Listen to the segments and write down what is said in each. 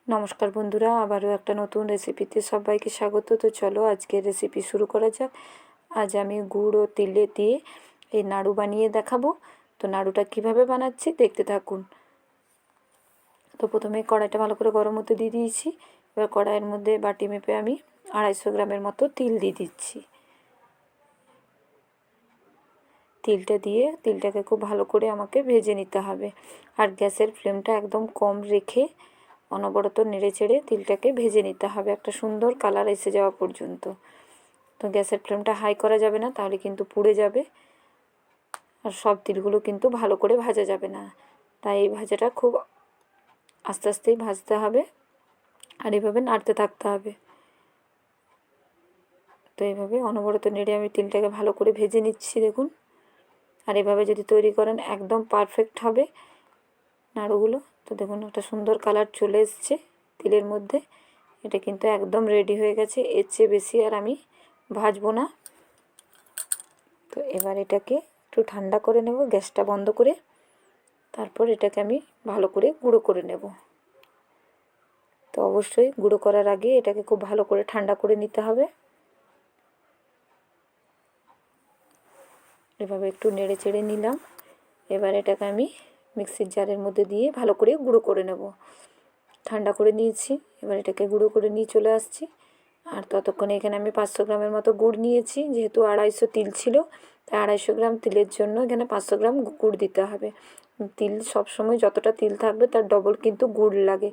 নমস্কার বন্ধুরা, আবারও একটা নতুন রেসিপিতে সবাইকে স্বাগত। তো চলো আজকের রেসিপি শুরু করা যাক। আজ আমি গুড় ও তিলে দিয়ে এই নাড়ু বানিয়ে দেখাবো। তো নাড়ুটা কিভাবে বানাচ্ছি দেখতে থাকুন। তো প্রথমে কড়াইটা ভালো করে গরম হতে দিয়ে দিয়েছি। এবার কড়াইয়ের মধ্যে বাটি মেপে আমি 250 গ্রামের মতো তিল দিয়ে দিচ্ছি। তিলটা দিয়ে তিলটাকে খুব ভালো করে আমাকে ভেজে নিতে হবে। আর গ্যাসের ফ্লেমটা একদম কম রেখে অনবরত নেড়ে চেড়ে তিলটাকে ভেজে নিতে হবে একটা সুন্দর কালার এসে যাওয়া পর্যন্ত। তো গ্যাসের ফ্লেমটা হাই করা যাবে না, তাহলে কিন্তু পুড়ে যাবে আর সব তিলগুলো কিন্তু ভালো করে ভাজা যাবে না। তাই এই ভাজাটা খুব আস্তে আস্তেই ভাজতে হবে আর এইভাবে নাড়তে থাকতে হবে। তো এইভাবে অনবরত নেড়ে আমি তিলটাকে ভালো করে ভেজে নিচ্ছি দেখুন। আর এভাবে যদি তৈরি করেন একদম পারফেক্ট হবে নাড়ুগুলো। তো দেখুন একটা সুন্দর কালার চলে এসছে তিলের মধ্যে। এটা কিন্তু একদম রেডি হয়ে গেছে, এর চেয়ে বেশি আর আমি ভাজবো না। তো এবার এটাকে একটু ঠান্ডা করে নেব গ্যাসটা বন্ধ করে। তারপর এটাকে আমি ভালো করে গুঁড়ো করে নেব। তো অবশ্যই গুঁড়ো করার আগে এটাকে খুব ভালো করে ঠান্ডা করে নিতে হবে। এভাবে একটু নেড়ে চেড়ে নিলাম। এবার এটাকে আমি মিক্সির জারের মধ্যে দিয়ে ভালো করে গুঁড়ো করে নেব। ঠান্ডা করে নিয়েছি, এবার এটাকে গুঁড়ো করে নিয়ে চলে আসছি। আর ততক্ষণে এখানে আমি 500 গ্রামের মতো গুড় নিয়েছি। যেহেতু 250 তিল ছিল, তাই 250 গ্রাম তিলের জন্য এখানে 500 গ্রাম গুড় দিতে হবে। তিল সবসময় যতটা তিল থাকবে তার ডবল কিন্তু গুড় লাগে।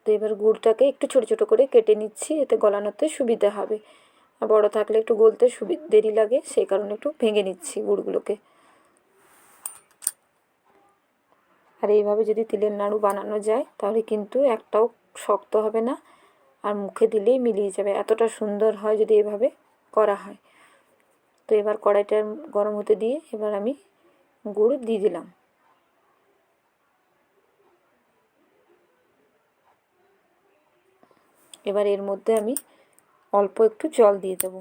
তো এবার গুড়টাকে একটু ছোটো ছোটো করে কেটে নিচ্ছি, এতে গলানোতে সুবিধা হবে। আর বড়ো থাকলে একটু গলতে দেরি লাগে, সেই কারণে একটু ভেঙে নিচ্ছি গুড়গুলোকে। আর এইভাবে যদি তিলের নাড়ু বানানো যায় তাহলে কিন্তু একটাও শক্ত হবে না আর মুখে দিলেই মিলিয়ে যাবে, এতটা সুন্দর হয় যদি এভাবে করা হয়। তো এবার কড়াইটা গরম হতে দিয়ে এবার আমি গুড় দিয়ে দিলাম। এবার এর মধ্যে আমি অল্প একটু জল দিয়ে দেবো।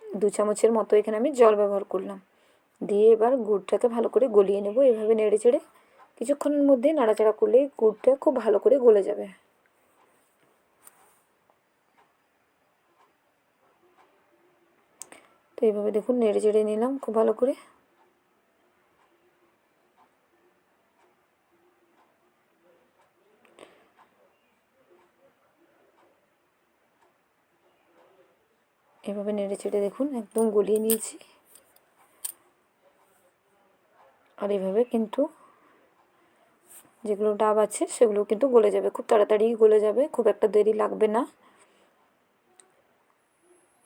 2 চামচের মতো এখানে আমি জল ব্যবহার করলাম। দিয়ে এবার গুড়টাকে ভালো করে গলিয়ে নেব। এভাবে নেড়ে চেড়ে কিছুক্ষণের মধ্যে নাড়াচাড়া করলেই গুড়টা খুব ভালো করে গলে যাবে। তো এইভাবে দেখুন নেড়ে চেড়ে নিলাম খুব ভালো করে। এভাবে নেড়ে চেড়ে দেখুন একদম গলিয়ে নিয়েছি। আর এভাবে কিন্তু যেগুলো ডাব আছে সেগুলো কিন্তু গলে যাবে, খুব তাড়াতাড়ি গলে যাবে, খুব একটা দেরি লাগবে না।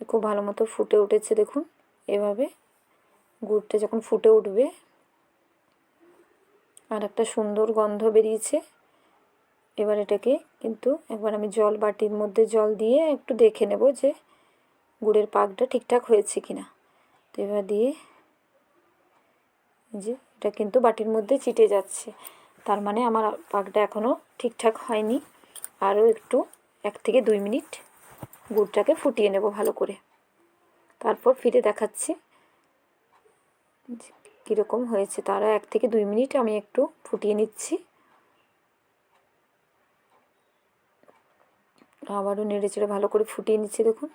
খুব ভালো মতো ফুটে উঠেছে দেখুন। এভাবে গুড়টা যখন ফুটে উঠবে আর একটা সুন্দর গন্ধ বেরিয়েছে, এবার এটাকে কিন্তু একবার আমি বাটির মধ্যে জল দিয়ে একটু দেখে নেব যে গুড়ের পাকটা ঠিকঠাক হয়েছে কিনা। তো এবার দিয়ে যে এটা কিন্তু বাটির মধ্যে চিটে যাচ্ছে, তার মানে আমার পাকটা এখনও ঠিকঠাক হয়নি। আরও একটু 1 থেকে 2 মিনিট গুড়টাকে ফুটিয়ে নেব ভালো করে। তারপর ফিরে দেখাচ্ছি কীরকম হয়েছে। তারা 1 থেকে 2 মিনিট আমি একটু ফুটিয়ে নিচ্ছি। আবারও নেড়ে চেড়ে ভালো করে ফুটিয়ে নিচ্ছি দেখুন।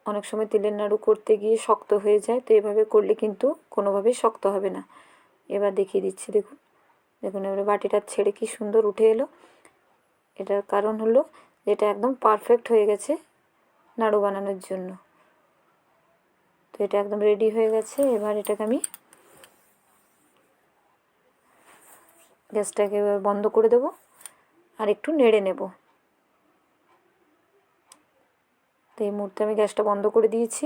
অনেক সময় তিলের নাড়ু করতে গিয়ে শক্ত হয়ে যায়, তো এভাবে করলে কিন্তু কোনোভাবেই শক্ত হবে না। এবার দেখিয়ে দিচ্ছি দেখুন। দেখুন এবারে বাটিটা ছেড়ে কি সুন্দর উঠে এলো। এটার কারণ হলো এটা একদম পারফেক্ট হয়ে গেছে নাড়ু বানানোর জন্য। তো এটা একদম রেডি হয়ে গেছে। এবার এটাকে আমি গ্যাসটাকে এবার বন্ধ করে দেব আর একটু নেড়ে নেব। তো এই মুহূর্তে আমি গ্যাসটা বন্ধ করে দিয়েছি।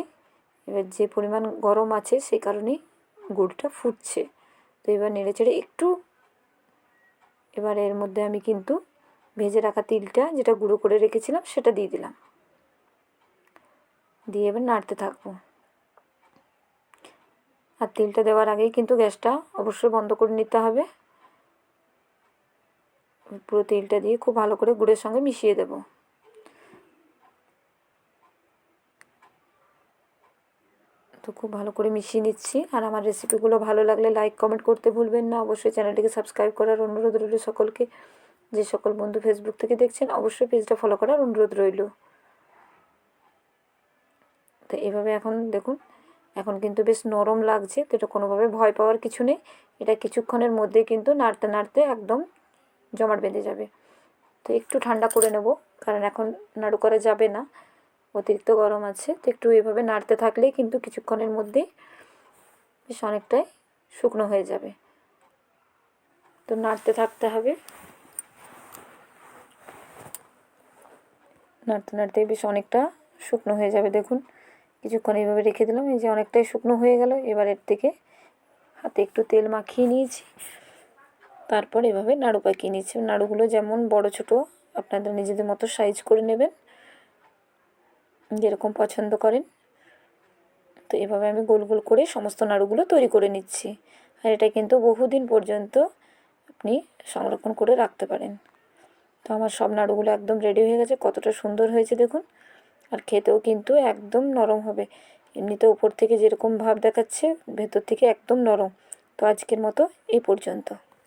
এবার যে পরিমাণ গরম আছে সেই কারণেই গুড়টা ফুটছে। তো এবার নেড়ে চেড়ে একটু এবার এর মধ্যে আমি কিন্তু ভেজে রাখা তিলটা যেটা গুঁড়ো করে রেখেছিলাম সেটা দিয়ে দিলাম। দিয়ে এবার নাড়তে থাকবো। আর তিলটা দেওয়ার আগেই কিন্তু গ্যাসটা অবশ্যই বন্ধ করে নিতে হবে। পুরো তিলটা দিয়ে খুব ভালো করে গুড়ের সঙ্গে মিশিয়ে দেব। তো খুব ভালো করে মিশিয়ে নিচ্ছি। আর আমার রেসিপিগুলো ভালো লাগলে লাইক কমেন্ট করতে ভুলবেন না। অবশ্যই চ্যানেলটিকে সাবস্ক্রাইব করার অনুরোধ রইল সকলকে। যে সকল বন্ধু ফেসবুক থেকে দেখছেন অবশ্যই পেজটা ফলো করার অনুরোধ রইল। তো এভাবে এখন দেখুন, এখন কিন্তু বেশ নরম লাগছে। তো এটা কোনোভাবে ভয় পাওয়ার কিছু নেই। এটা কিছুক্ষণের মধ্যেই কিন্তু নাড়তে নাড়তে একদম জমাট বেঁধে যাবে। তো একটু ঠান্ডা করে নেব, কারণ এখন নাড়ু করা যাবে না, অতিরিক্ত গরম আছে। তো একটু এভাবে নাড়তে থাকলেই কিন্তু কিছুক্ষণের মধ্যেই বেশ অনেকটাই শুকনো হয়ে যাবে। তো নাড়তে থাকতে হবে, নাড়তে নাড়তেই বেশ অনেকটা শুকনো হয়ে যাবে। দেখুন কিছুক্ষণ এইভাবে রেখে দিলাম, এই যে অনেকটাই শুকনো হয়ে গেল। এবার এর থেকে হাতে একটু তেল মাখিয়ে নিয়েছি, তারপর এভাবে নাড়ু পাকিয়ে নিচ্ছি। নাড়ুগুলো যেমন বড় ছোট আপনাদের নিজেদের মতো সাইজ করে নেবেন, যেরকম পছন্দ করেন। তো এভাবে আমি গোল গোল করে সমস্ত নাড়ুগুলো তৈরি করে নিচ্ছি। আর এটা কিন্তু বহুদিন পর্যন্ত আপনি সংরক্ষণ করে রাখতে পারেন। তো আমার সব নাড়ুগুলো একদম রেডি হয়ে গেছে। কতটা সুন্দর হয়েছে দেখুন। আর খেতেও কিন্তু একদম নরম হবে। এমনিতে উপর থেকে যেরকম ভাব দেখাচ্ছে, ভেতর থেকে একদম নরম। তো আজকের মতো এই পর্যন্ত।